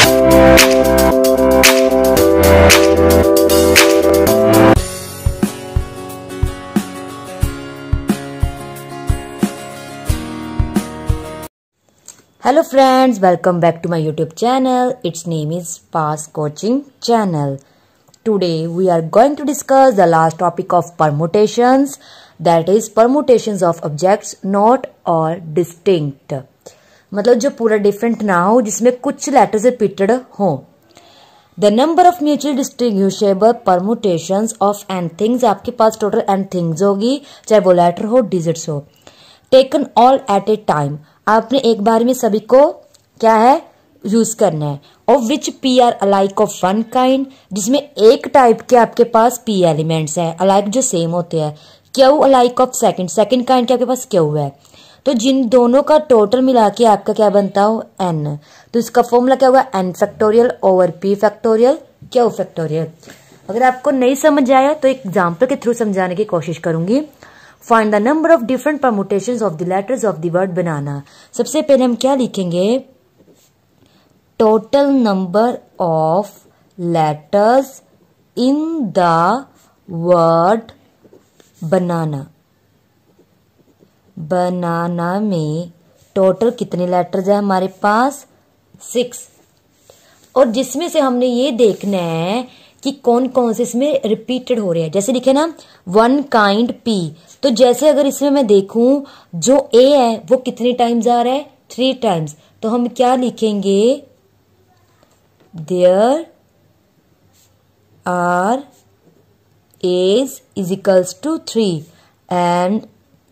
Hello friends, welcome back to my YouTube channel. Its name is Pass Coaching Channel. Today we are going to discuss the last topic of permutations, that is permutations of objects not or distinct. मतलब जो पूरा different ना हो, जिसमें कुछ letters repeated हो. The number of mutually distinguishable permutations of n things, आपके पास total n things होगी, चाहे वो लेटर हो डिजिट्स हो. Taken all at a time, आपने एक बार में सभी को क्या है यूज करना है. Of which P R alike of one kind, जिसमें एक टाइप के आपके पास पी एलिमेंट्स है अलाइक जो सेम होते हैं. Q alike of second kind के आपके पास क्यू है. तो जिन दोनों का टोटल मिला के आपका क्या बनता हो एन. तो इसका फॉर्मूला क्या होगा N factorial over P factorial Q factorial. अगर आपको नहीं समझ आया तो एग्जाम्पल के थ्रू समझाने की कोशिश करूंगी. Find the number of different permutations of the letters of the word banana. सबसे पहले हम क्या लिखेंगे, total number of letters in the word banana. Banana में टोटल कितने लेटर्स है हमारे पास 6. और जिसमें से हमने ये देखना है कि कौन कौन से इसमें रिपीटेड हो रहे हैं. जैसे लिखे ना वन काइंड पी, तो जैसे अगर इसमें मैं देखूं जो ए है वो कितने टाइम्स आ रहा है 3 टाइम्स. तो हम क्या लिखेंगे, there are A's is equals to 3 and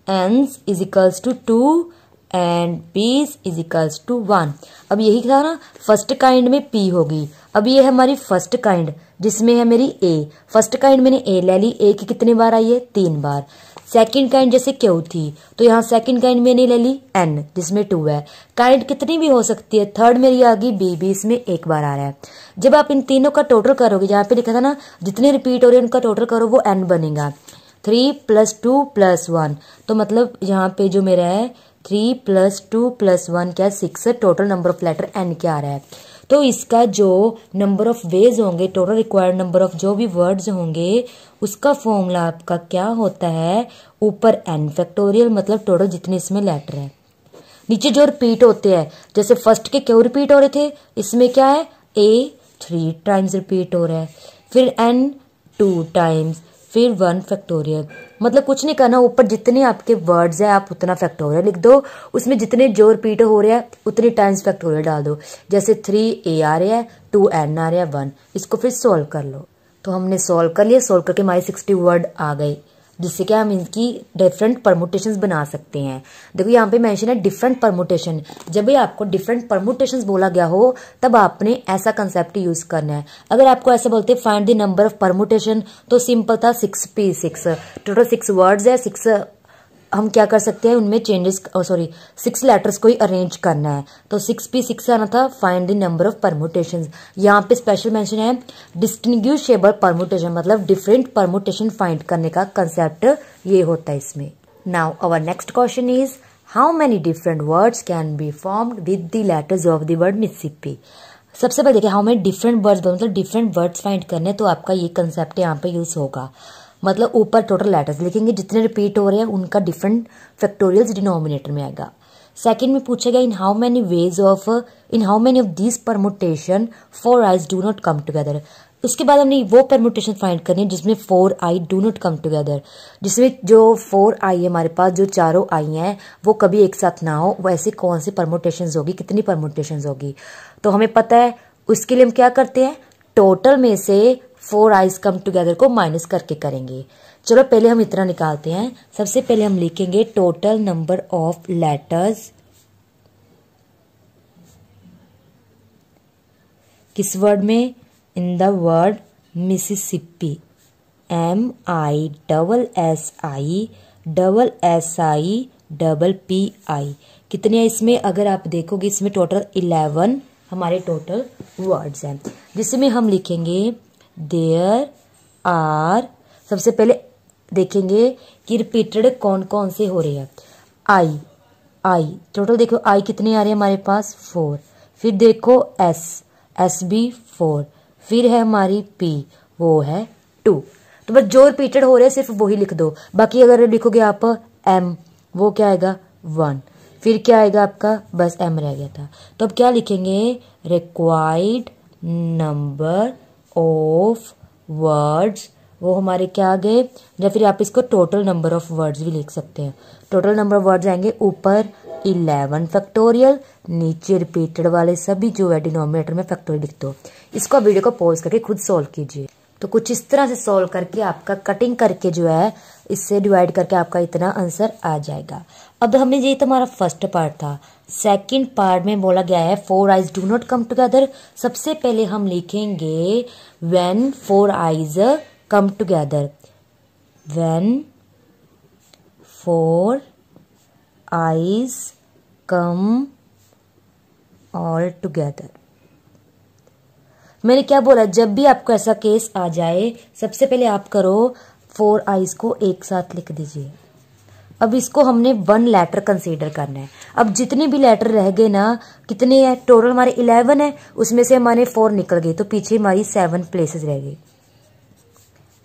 N's is equals to 2 and B's is equals to 1. अब यही था ना फर्स्ट काइंड में पी होगी. अब ये है हमारी फर्स्ट काइंड जिसमें है मेरी ए. फर्स्ट काइंड मैंने ए ले ली, ए की कितने बार आई है 3 बार. सेकंड काइंड जैसे क्यू थी तो यहाँ सेकंड काइंड मैंने ले ली एन जिसमें 2 है. काइंड कितनी भी हो सकती है. थर्ड मेरी आ गई बी, इसमें 1 बार आ रहा है. जब आप इन तीनों का टोटल करोगे, जहाँ पे लिखा था ना जितने रिपीट हो रहे हैं उनका टोटल करो, वो एन बनेगा. 3 + 2 + 1. तो मतलब यहाँ पे जो मेरा है 3 + 2 + 1 क्या 6. Total number of letter N क्या आ रहा है. तो इसका जो नंबर ऑफ वेज होंगे, टोटल रिक्वायर्ड नंबर ऑफ जो भी वर्ड्स होंगे, उसका फॉर्मूला आपका क्या होता है, ऊपर एन फैक्टोरियल मतलब टोटल जितने इसमें लेटर है. नीचे जो रिपीट होते हैं, जैसे फर्स्ट के क्यों रिपीट हो रहे थे, इसमें क्या है ए 3 टाइम्स रिपीट हो रहा है, फिर एन 2 टाइम्स, फिर 1 फैक्टोरियल. मतलब कुछ नहीं करना, ऊपर जितने आपके वर्ड्स है आप उतना फैक्टोरियल लिख दो. उसमें जितने जो रिपीट हो रहे हैं उतने टाइम्स फैक्टोरियल डाल दो. जैसे 3 ए आ रहा है, 2 एन आ रहा है, 1. इसको फिर सोल्व कर लो. तो हमने सोल्व कर लिया. सोल्व करके हमारे 60 वर्ड आ गए, जिससे क्या हम इनकी डिफरेंट परमुटेशंस बना सकते हैं. देखो यहाँ पे मेंशन है डिफरेंट परमुटेशन. जब भी आपको डिफरेंट परमुटेशंस बोला गया हो तब आपने ऐसा कंसेप्ट यूज करना है. अगर आपको ऐसा बोलते हैं find the number of permutation, तो सिंपल था 6p6. टोटल 6 वर्ड्स है. 6 हम क्या कर सकते हैं उनमें चेंजेस, 6 लेटर्स को ही अरेंज करना है. तो 6p6 आना था find the number of permutations. यहाँ पे स्पेशल मेंशन है डिस्टिंग्विशेबल परमुटेशन, मतलब डिफरेंट परमुटेशन फाइंड करने का कंसेप्ट ये होता है इसमें. Now our next question is how many different words can be formed with the letters of the word Mississippi. सबसे पहले देखिए हाउ मेनी डिफरेंट वर्ड्स, मतलब डिफरेंट वर्ड्स फाइंड करने, तो आपका ये कंसेप्ट यहाँ पे यूज होगा. मतलब ऊपर टोटल लेटर्स लिखेंगे, जितने रिपीट हो रहे हैं उनका डिफरेंट फैक्टोरियल्स डिनोमिनेटर में आएगा. सेकंड में पूछेगा in how many of this permutation 4 eyes do not come together. उसके बाद हमने वो परमुटेशन फाइंड करनी है जिसमें 4 I do not come together. जिसमें जो 4 आई है हमारे पास, जो चारों आई हैं वो कभी एक साथ ना हो, वैसे कौन सी परमुटेशन होगी, कितनी परमुटेशन होगी. तो हमें पता है. उसके लिए हम क्या करते हैं, टोटल में से 4 आइज कम टुगेदर को माइनस करके करेंगे. चलो पहले हम इतना निकालते हैं. सबसे पहले हम लिखेंगे टोटल नंबर ऑफ लेटर्स किस वर्ड में, इन द वर्ड मिसिसिपी. MISSI कितने हैं इसमें, अगर आप देखोगे इसमें टोटल 11 हमारे टोटल वर्ड्स हैं, जिसमें हम लिखेंगे देयर आर. सबसे पहले देखेंगे कि रिपीटेड कौन कौन से हो रहे हैं. आई टोटल देखो आई कितने आ रहे हैं हमारे पास 4. फिर देखो एस SB 4, फिर है हमारी P, वो है 2। तो बस जो रिपीटेड हो रहे हैं सिर्फ वही लिख दो, बाकी अगर लिखोगे आप M, वो क्या आएगा 1, फिर क्या आएगा आपका, बस M रह गया था। तो अब क्या लिखेंगे, रिक्वायर्ड नंबर ऑफ वर्ड्स, वो हमारे क्या आ गए, या फिर आप इसको टोटल नंबर ऑफ वर्ड्स भी लिख सकते हैं। टोटल नंबर ऑफ वर्ड्स आएंगे ऊपर 11 फैक्टोरियल, नीचे रिपीटेड वाले सभी जो है डिनोमिनेटर में फैक्टोरियल लिख दो। इसको वीडियो को पॉज करके खुद सॉल्व कीजिए। तो कुछ इस तरह से सॉल्व करके आपका कटिंग करके जो है इससे डिवाइड करके आपका इतना आंसर आ जाएगा। अब हमें ये तो हमारा फर्स्ट पार्ट था। सेकंड पार्ट में बोला गया है 4 eyes do not come together. सबसे पहले हम लिखेंगे when 4 eyes come together, when 4 eyes come all together. मैंने क्या बोला, जब भी आपको ऐसा केस आ जाए सबसे पहले आप करो 4 eyes को एक साथ लिख दीजिए। अब इसको हमने 1 लेटर कंसीडर करना है। अब जितने भी लेटर रह गए ना, कितने हैं टोटल, हमारे 11 है, उसमें से हमारे 4 निकल गए, तो पीछे हमारी 7 प्लेसेस रह गई,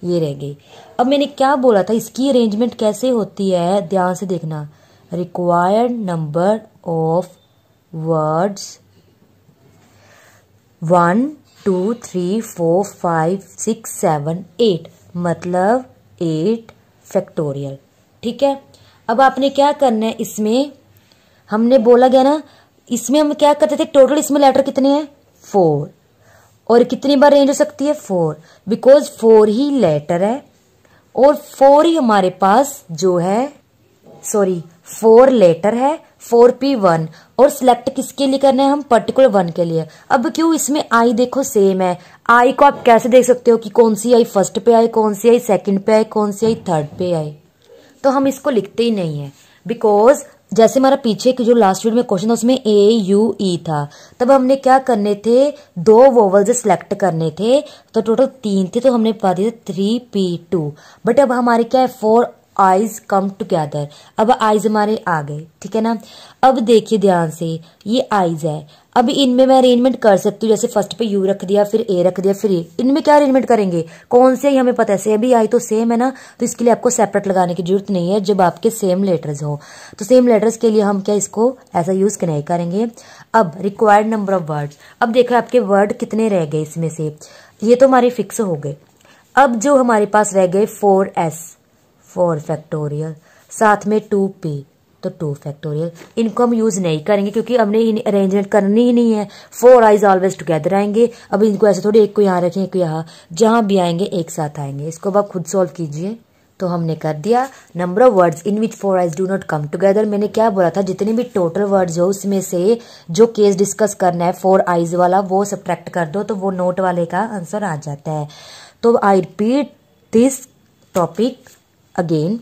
ये रह गई। अब मैंने क्या बोला था, इसकी अरेंजमेंट कैसे होती है, ध्यान से देखना। रिक्वायर्ड नंबर ऑफ वर्ड्स 1 2 3 4 5 6 7 8, मतलब 8 फैक्टोरियल। ठीक है। अब आपने क्या करना है, इसमें हमने बोला गया ना, इसमें हम क्या करते थे, टोटल इसमें लेटर कितने हैं 4, और कितनी बार रेंज हो सकती है 4, बिकॉज 4 ही लेटर है और 4 ही हमारे पास जो है, सॉरी 4 लेटर है, 4P1, और सिलेक्ट किसके लिए करना है, हम पर्टिकुलर 1 के लिए। अब क्यों, इसमें आई देखो सेम है, आई को आप कैसे देख सकते हो कि कौन सी आई फर्स्ट पे आए, कौन सी आई सेकंड पे आए, कौन सी आई थर्ड पे आए। तो हम इसको लिखते ही नहीं है, बिकॉज जैसे हमारा पीछे की जो लास्ट वीडियो में क्वेश्चन था उसमें AUE था, तब हमने क्या करने थे, 2 वोवल्स सिलेक्ट करने थे, तो टोटल 3 थे, तो हमने पा दिया 3P2। बट अब हमारे क्या है, 4 eyes कम टुगेदर। अब आइज हमारे आ गए, ठीक है ना। अब देखिए ध्यान से, ये आइज है, अब इनमें मैं अरेंजमेंट कर सकती हूँ, जैसे फर्स्ट पे U रख दिया, फिर A रख दिया, फिर A। इनमें क्या अरेंजमेंट करेंगे, कौन से ही हमें पता है, सेम भी आई तो सेम है ना, तो इसके लिए आपको सेपरेट लगाने की जरूरत नहीं है जब आपके सेम लेटर्स हो। तो सेम लेटर्स के लिए हम क्या इसको ऐसा यूज नहीं करेंगे। अब रिक्वायर्ड नंबर ऑफ वर्ड्स, अब देखो आपके वर्ड कितने रह गए, इसमें से ये तो हमारे फिक्स हो गए। अब जो हमारे पास रह गए 4S, 4 फैक्टोरियल, साथ में 2P, तो 2 फैक्टोरियल। इनको हम यूज नहीं करेंगे क्योंकि हमने इन अरेंजमेंट करनी ही नहीं है। 4 eyes ऑलवेज टुगेदर आएंगे। अब इनको ऐसे थोड़ी एक को यहाँ रखें, एक को यहाँ, जहां भी आएंगे एक साथ आएंगे। इसको अब आप खुद सॉल्व कीजिए। तो हमने कर दिया number of words in which 4 eyes do not come together. मैंने क्या बोला था, जितने भी टोटल वर्ड्स हो उसमें से जो केस डिस्कस करना है 4 eyes वाला वो सब्ट्रैक्ट कर दो, तो वो नोट वाले का आंसर आ जाता है। तो I repeat this topic again.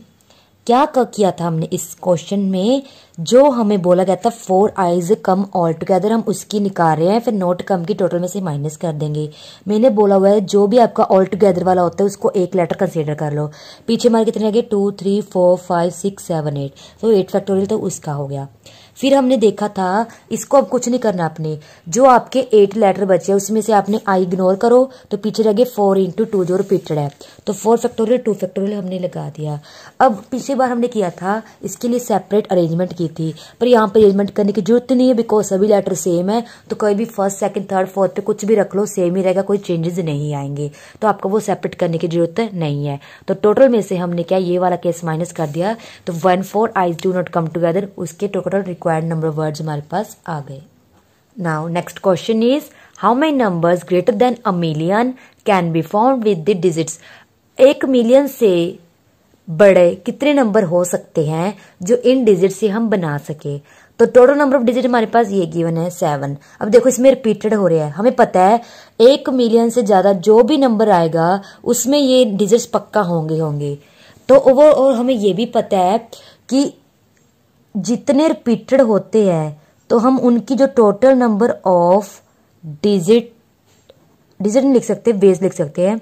क्या किया था हमने इस क्वेश्चन में, जो हमें बोला गया था 4 eyes कम ऑल टुगेदर, हम उसकी निकाल रहे हैं, फिर नोट कम की टोटल में से माइनस कर देंगे। मैंने बोला हुआ है जो भी आपका ऑल टुगेदर वाला होता है उसको एक लेटर कंसीडर कर लो। पीछे हमारे कितने आ गए, 2 3 4 5 6 7 8, तो 8 फैक्टोरियल तो उसका हो गया। फिर हमने देखा था, इसको अब कुछ नहीं करना आपने, जो आपके 8 लेटर बचे उसमें से आपने आई इग्नोर करो, तो पीछे रह गए 4 × 2 जो रिपीटेड है, तो 4 फैक्टोरियल 2 फैक्टोरियल हमने लगा दिया। अब पिछली बार हमने किया था इसके लिए सेपरेट अरेंजमेंट की थी, पर यहाँ पर अरेंजमेंट करने की जरूरत नहीं है, बिकॉज सभी लेटर सेम है, तो कोई भी फर्स्ट सेकंड थर्ड फोर्थ पे कुछ भी रख लो सेम ही रहेगा, कोई चेंजेस नहीं आएंगे, तो आपको वो सेपरेट करने की जरूरत नहीं है। तो टोटल में से हमने क्या ये वाला केस माइनस कर दिया, तो 1 4 eyes do not come together, उसके total required number of words हमारे पास आ गए। Now next question is, how many numbers greater than a million can be found with the digits. 1 million से बड़े कितने नंबर हो सकते हैं जो इन डिजिट से हम बना सके। तो टोटल नंबर ऑफ डिजिट हमारे पास ये गिवन है 7। अब देखो इसमें रिपीटेड हो रहा है, हमें पता है 1 मिलियन से ज्यादा जो भी नंबर आएगा उसमें ये डिजिट्स पक्का होंगे। तो वो, और हमें ये भी पता है कि जितने रिपीटेड होते हैं तो हम उनकी जो टोटल नंबर ऑफ डिजिट नहीं लिख सकते, बेस लिख सकते हैं।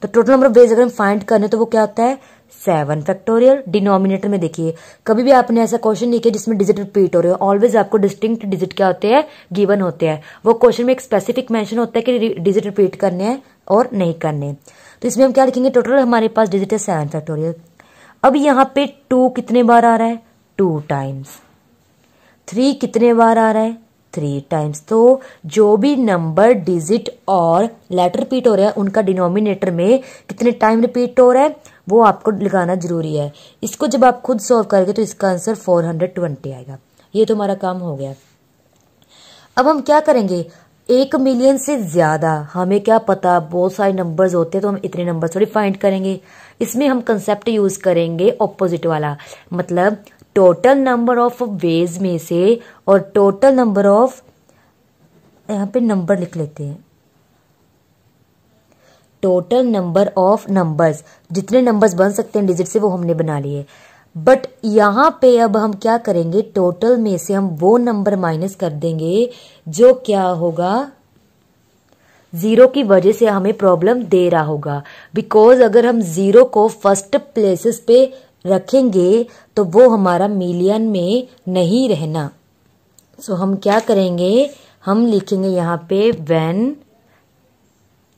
तो टोटल नंबर ऑफ बेस अगर हम फाइंड करने तो वो क्या होता है 7 फैक्टोरियल। डिनोमिनेटर में देखिए कभी भी आपने ऐसा क्वेश्चन नहीं किया जिसमें डिजिट रिपीट हो रहे हो, ऑलवेज आपको डिस्टिंक्ट डिजिट क्या होते हैं, गिवन होते हैं। वो क्वेश्चन में एक स्पेसिफिक मेंशन होता है कि डिजिट रिपीट करने हैं और नहीं करने। तो इसमें हम क्या लिखेंगे, टोटल हमारे पास डिजिट है 7 फैक्टोरियल। अब यहाँ पे 2 कितने बार आ रहा है, 2 टाइम्स। 3 कितने बार आ रहा है, 3 टाइम्स। तो जो भी नंबर डिजिट और लेटर रिपीट हो रहा है उनका डिनोमिनेटर में कितने टाइम रिपीट हो रहा है वो आपको लगाना जरूरी है। इसको जब आप खुद सॉल्व करेंगे तो इसका आंसर 420 आएगा। ये तो हमारा काम हो गया। अब हम क्या करेंगे, 1 मिलियन से ज्यादा, हमें क्या पता बहुत सारे नंबर्स होते हैं तो हम इतने नंबर थोड़ी फाइंड करेंगे। इसमें हम कंसेप्ट यूज करेंगे ऑपोजिट वाला, मतलब टोटल नंबर ऑफ वेज में से और टोटल नंबर ऑफ, यहां पे नंबर लिख लेते हैं, टोटल नंबर ऑफ नंबर्स, जितने नंबर्स बन सकते हैं डिजिट से वो हमने बना लिए। बट यहां पे अब हम क्या करेंगे, टोटल में से हम वो नंबर माइनस कर देंगे जो क्या होगा, 0 की वजह से हमें प्रॉब्लम दे रहा होगा। बिकॉज अगर हम 0 को फर्स्ट प्लेसेस पे रखेंगे तो वो हमारा मिलियन में नहीं रहना। सो हम क्या करेंगे, हम लिखेंगे यहां पे व्हेन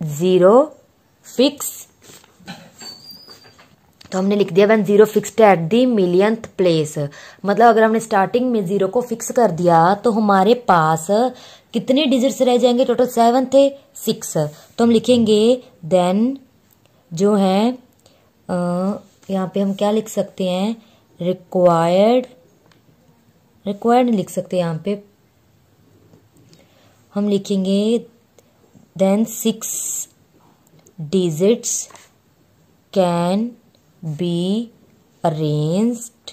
0 फिक्स, तो हमने लिख दिया when 0 fixed at the millionth place. मतलब अगर हमने स्टार्टिंग में 0 को फिक्स कर दिया तो हमारे पास कितने डिजिट्स रह जाएंगे, टोटल 7 थे, 6। तो हम लिखेंगे देन जो है यहाँ पे हम क्या लिख सकते हैं, रिक्वायर्ड लिख सकते हैं। यहाँ पे हम लिखेंगे then 6 digits can be arranged.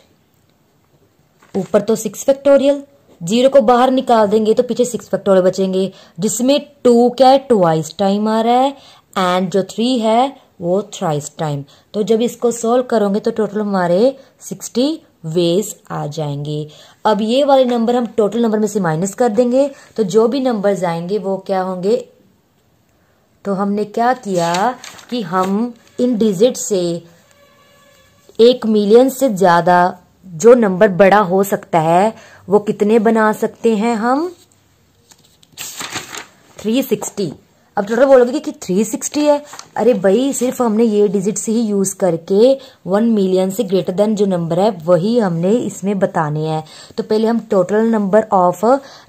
ऊपर तो 6 फैक्टोरियल, 0 को बाहर निकाल देंगे तो पीछे 6 फैक्टोरियल बचेंगे, जिसमें 2 क्या है, ट्वाइस टाइम आ रहा है, एंड जो 3 है वो थ्राइस टाइम। तो जब इसको सोल्व करोगे तो टोटल हमारे 60 वेज आ जाएंगे। अब ये वाले नंबर हम टोटल नंबर में से माइनस कर देंगे तो जो भी नंबर्स आएंगे वो क्या होंगे। तो हमने क्या किया कि हम इन डिजिट से 1 मिलियन से ज्यादा जो नंबर बड़ा हो सकता है वो कितने बना सकते हैं हम, 360। अब टोटल बोलोगे कि 360 है, अरे भाई सिर्फ हमने ये डिजिट से ही यूज करके 1 मिलियन से ग्रेटर देन जो नंबर है वही हमने इसमें बताने हैं। तो पहले हम total number of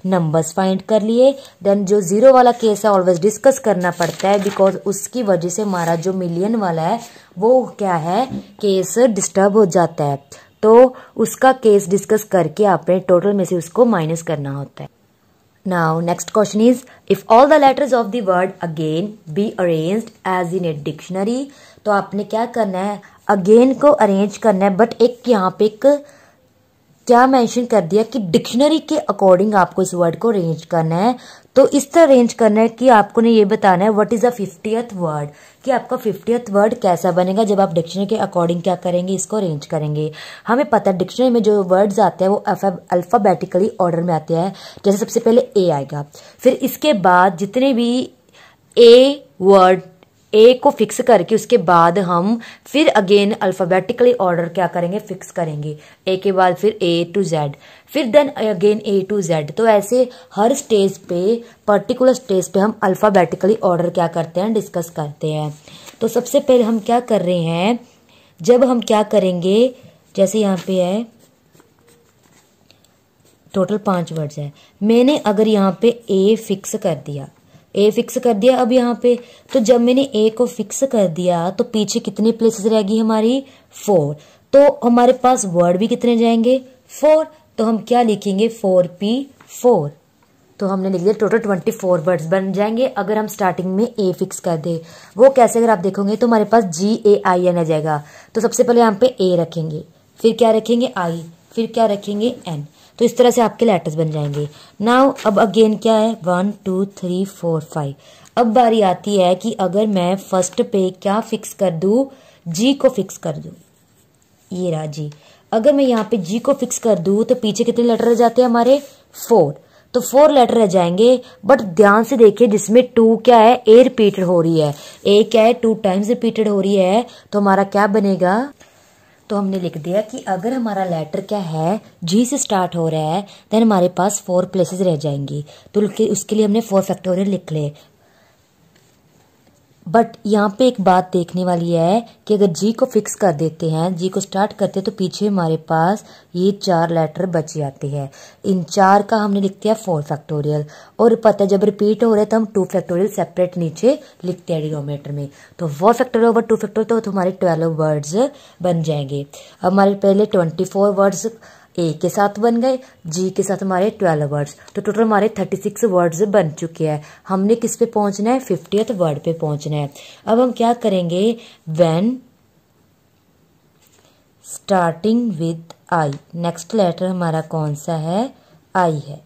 numbers find कर लिए, देन जो 0 वाला केस है ऑलवेज डिस्कस करना पड़ता है बिकॉज उसकी वजह से हमारा जो मिलियन वाला है वो क्या है, केस डिस्टर्ब हो जाता है। तो उसका केस डिस्कस करके आपने टोटल में से उसको माइनस करना होता है। Now next question is, if all the letters of the word again be arranged as in a dictionary, तो आपने क्या करना है, again को अरेंज करना है, बट एक यहाँ पे एक क्या मेंशन कर दिया कि डिक्शनरी के अकॉर्डिंग आपको इस वर्ड को अरेंज करना है। तो इस तरह अरेंज करना है कि आपको ने ये बताना है what is the 50th word, कि आपका 50th वर्ड कैसा बनेगा जब आप डिक्शनरी के अकॉर्डिंग क्या करेंगे, इसको अरेंज करेंगे। हमें पता है डिक्शनरी में जो वर्ड्स आते हैं वो अल्फाबेटिकली ऑर्डर में आते हैं। जैसे सबसे पहले ए आएगा, फिर इसके बाद जितने भी ए वर्ड, ए को फिक्स करके उसके बाद हम फिर अगेन अल्फाबेटिकली ऑर्डर क्या करेंगे, फिक्स करेंगे। ए के बाद फिर ए टू जेड, फिर then again A to Z. तो ऐसे हर स्टेज पे, पर्टिकुलर स्टेज पे हम अल्फाबेटिकली ऑर्डर क्या करते हैं, डिस्कस करते हैं। तो सबसे पहले हम क्या कर रहे हैं, जब हम क्या करेंगे, जैसे यहाँ पे है टोटल 5 वर्ड्स है, मैंने अगर यहाँ पे ए फिक्स कर दिया, ए फिक्स कर दिया अब यहाँ पे, तो जब मैंने ए को फिक्स कर दिया तो पीछे कितनी प्लेसेस रहेगी हमारी, 4। तो हमारे पास वर्ड भी कितने जाएंगे, 4। तो हम क्या लिखेंगे, 4P4। तो हमने लिख दिया टोटल 24 वर्ड्स बन जाएंगे अगर हम स्टार्टिंग में ए फिक्स कर दे। वो कैसे, अगर आप देखोगे तो हमारे पास GAIN आ जाएगा। तो सबसे पहले यहाँ पे ए रखेंगे, फिर क्या रखेंगे I, फिर क्या रखेंगे N। तो इस तरह से आपके लेटर्स बन जाएंगे। नाउ अब अगेन क्या है, 1 2 3 4 5। अब बारी आती है कि अगर मैं फर्स्ट पे क्या फिक्स कर दूं, G को फिक्स कर दूं, ये रहा G। अगर मैं यहाँ पे G को फिक्स कर दूं तो पीछे कितने लेटर रह जाते हैं हमारे, 4। तो 4 लेटर रह जाएंगे। बट ध्यान से देखिए जिसमें 2 क्या है, ए रिपीटेड हो रही है, ए क्या है 2 टाइम्स रिपीटेड हो रही है। तो हमारा क्या बनेगा, तो हमने लिख दिया कि अगर हमारा लेटर क्या है जी से स्टार्ट हो रहा है देन हमारे पास 4 प्लेसेस रह जाएंगी। तो उसके लिए हमने 4 फैक्टोरियल लिख ले। बट यहाँ पे एक बात देखने वाली है कि अगर जी को फिक्स कर देते हैं, जी को स्टार्ट करते हैं, तो पीछे हमारे पास ये 4 लेटर बच जाते हैं। इन 4 का हमने लिख दिया 4 फैक्टोरियल। और पता है जब रिपीट हो रहे तो हम 2 फैक्टोरियल सेपरेट नीचे लिखते हैं डिनोमिनेटर में। तो 4 फैक्टोरियल ओवर 2 फैक्टोरियल तो हमारे 12 वर्ड्स बन जाएंगे। अब हमारे पहले 24 वर्ड्स ए के साथ बन गए, जी के साथ हमारे 12 वर्ड्स, तो टोटल हमारे 36 वर्ड्स बन चुके हैं। हमने किस पे पहुंचना है? 50th वर्ड पे पहुंचना है। अब हम क्या करेंगे? When starting with I, next letter हमारा कौन सा है? आई है।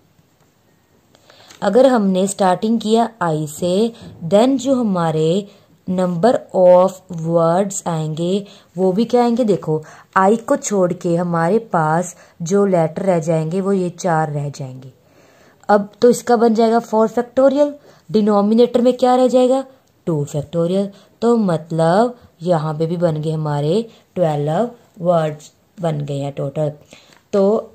अगर हमने स्टार्टिंग किया आई से देन जो हमारे नंबर ऑफ वर्ड्स आएंगे वो भी क्या आएंगे? देखो आई को छोड़ के हमारे पास जो लेटर रह जाएंगे वो ये 4 रह जाएंगे। अब तो इसका बन जाएगा 4 फैक्टोरियल। डिनोमिनेटर में क्या रह जाएगा? 2 फैक्टोरियल। तो मतलब यहाँ पे भी बन गए हमारे 12 वर्ड्स बन गए हैं टोटल। तो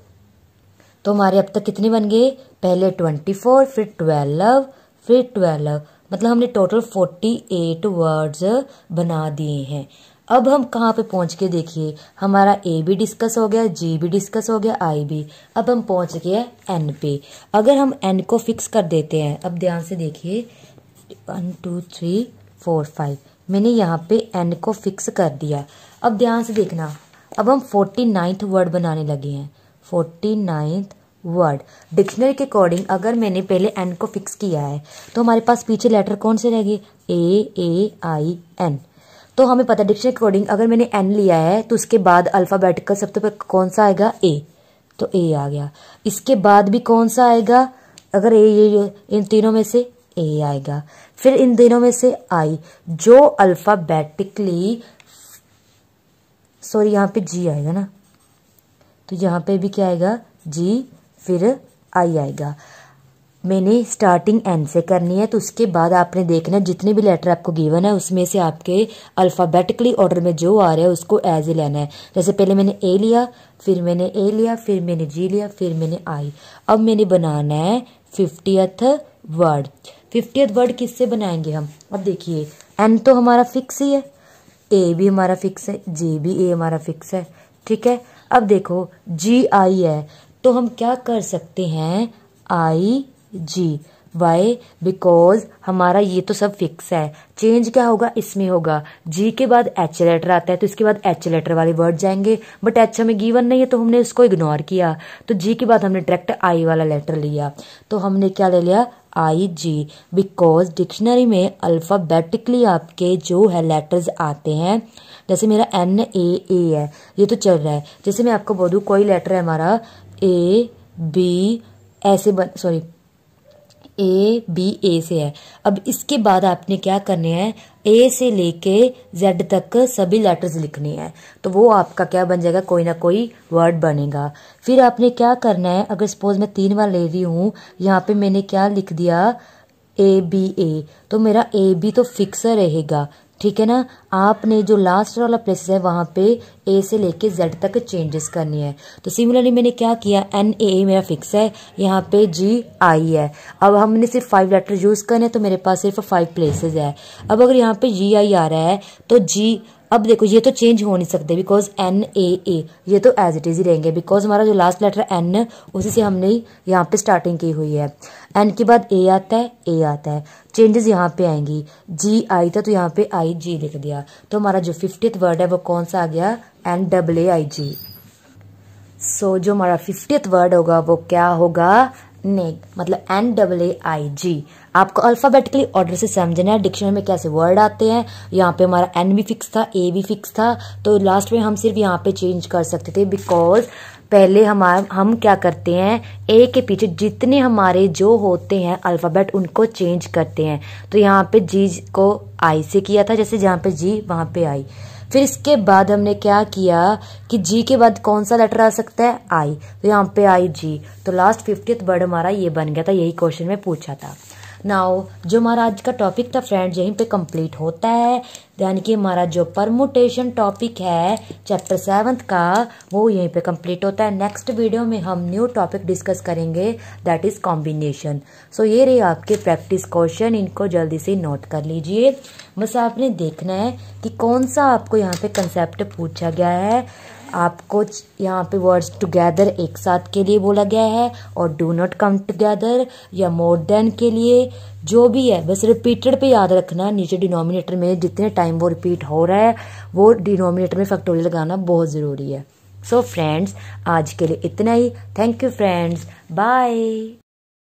हमारे अब तक कितने बन गए? पहले 24, फिर 12, फिर 12, मतलब हमने टोटल 48 वर्ड्स बना दिए हैं। अब हम कहाँ पे पहुंच के देखिए, हमारा ए भी डिस्कस हो गया, जी भी डिस्कस हो गया, आई भी। अब हम पहुंच गए एन पे। अगर हम एन को फिक्स कर देते हैं, अब ध्यान से देखिए 1 2 3 4 5 मैंने यहाँ पे एन को फिक्स कर दिया। अब ध्यान से देखना, अब हम 49th वर्ड बनाने लगे हैं। 49th वर्ड डिक्शनरी के अकॉर्डिंग अगर मैंने पहले एन को फिक्स किया है तो हमारे पास पीछे लेटर कौन से रह गए? ए आई एन। तो हमें पता है डिक्शनरी के अकॉर्डिंग अगर मैंने एन लिया है तो उसके बाद अल्फाबेटिकल सबसे पहले कौन सा आएगा? ए। तो ए आ गया। इसके बाद भी कौन सा आएगा? अगर ए इन तीनों में से ए आएगा। फिर इन तीनों में से आई, जो अल्फाबेटिकली सॉरी यहाँ पे जी आएगा ना, तो यहाँ पे भी क्या आएगा? जी, फिर आई आएगा। मैंने स्टार्टिंग एन से करनी है, तो उसके बाद आपने देखना जितने भी लेटर आपको गिवन है उसमें से आपके अल्फाबेटिकली ऑर्डर में जो आ रहा है उसको एज ही लेना है। जैसे पहले मैंने ए लिया, फिर मैंने ए लिया, फिर मैंने जी लिया, फिर मैंने आई। अब मैंने बनाना है 50th वर्ड। 50th वर्ड किससे बनाएंगे हम? अब देखिए एन तो हमारा फिक्स ही है, ए भी हमारा फिक्स है, जी भी ए हमारा फिक्स है, ठीक है। अब देखो जी आई है तो हम क्या कर सकते हैं? आई जी। वाई? बिकॉज हमारा ये तो सब फिक्स है। चेंज क्या होगा इसमें होगा, जी के बाद एच लेटर आता है तो इसके बाद एच लेटर वाले वर्ड जाएंगे, बट एच हमें गिवन नहीं है तो हमने उसको इग्नोर किया। तो जी के बाद हमने डायरेक्ट आई वाला लेटर लिया, तो हमने क्या ले लिया? आई जी। बिकॉज डिक्शनरी में अल्फाबेटिकली आपके जो है लेटर्स आते हैं, जैसे मेरा एन ए है ये तो चल रहा है। जैसे मैं आपको बोलूं कोई लेटर है हमारा ए बी ऐसे सॉरी ए बी ए से है। अब इसके बाद आपने क्या करने हैं? ए से लेके जेड तक सभी लेटर्स लिखने हैं, तो वो आपका क्या बन जाएगा? कोई ना कोई वर्ड बनेगा। फिर आपने क्या करना है? अगर सपोज मैं 3 बार ले रही हूँ, यहाँ पे मैंने क्या लिख दिया? ए बी ए, तो मेरा ए बी तो फिक्स रहेगा, ठीक है ना। आपने जो लास्ट वाला प्लेस है वहां पे ए से लेके जेड तक चेंजेस करनी है। तो सिमिलरली मैंने क्या किया? एन ए मेरा फिक्स है, यहाँ पे जी आई है। अब हमने सिर्फ 5 लेटर यूज करने, तो मेरे पास सिर्फ 5 प्लेसेस है। अब अगर यहाँ पे जी आई आ रहा है तो जी, अब देखो ये तो चेंज हो नहीं सकते बिकॉज एन ए ये तो एज इट इज ही रहेंगे, बिकॉज हमारा जो लास्ट लेटर एन उसी से हमने यहाँ पे स्टार्टिंग की हुई है। एन के बाद ए आता है, ए आता है, चेंजेस यहाँ पे आएंगी। जी आई था तो यहाँ पे आई जी लिख दिया, तो हमारा जो 50th वर्ड है वो कौन सा आ गया? एन डबल ए आई जी। सो जो हमारा 50th वर्ड होगा वो क्या होगा? नेग, मतलब एन डबल ए आई जी। आपको अल्फाबेटिकली ऑर्डर से समझना है डिक्शनरी में कैसे वर्ड आते हैं। यहाँ पे हमारा एन भी फिक्स था, ए भी फिक्स था, तो लास्ट में हम सिर्फ यहाँ पे चेंज कर सकते थे, बिकॉज पहले हम क्या करते हैं? ए के पीछे जितने हमारे जो होते हैं अल्फाबेट उनको चेंज करते हैं। तो यहाँ पे जी को आई से किया था, जैसे जहाँ पे जी वहां पे आई। फिर इसके बाद हमने क्या किया कि जी के बाद कौन सा लेटर आ सकता है? आई, तो यहाँ पे आई जी। तो लास्ट 50th वर्ड हमारा ये बन गया था, यही क्वेश्चन में पूछा था। नाउ जो हमारा आज का टॉपिक था फ्रेंड्स यहीं पे कंप्लीट होता है, यानी कि हमारा जो परमुटेशन टॉपिक है चैप्टर 7 का वो यहीं पे कंप्लीट होता है। नेक्स्ट वीडियो में हम न्यू टॉपिक डिस्कस करेंगे, दैट इज कॉम्बिनेशन। सो ये रही आपके प्रैक्टिस क्वेश्चन, इनको जल्दी से नोट कर लीजिए। बस आपने देखना है कि कौन सा आपको यहाँ पे कंसेप्ट पूछा गया है। आपको यहाँ पे वर्ड्स टुगेदर एक साथ के लिए बोला गया है और डू नॉट कम टुगेदर या मोर देन के लिए, जो भी है बस रिपीटेड पे याद रखना है। नीचे डिनोमिनेटर में जितने टाइम वो रिपीट हो रहा है वो डिनोमिनेटर में फैक्टोरियल लगाना बहुत ज़रूरी है। सो फ्रेंड्स आज के लिए इतना ही। Thank you friends, bye.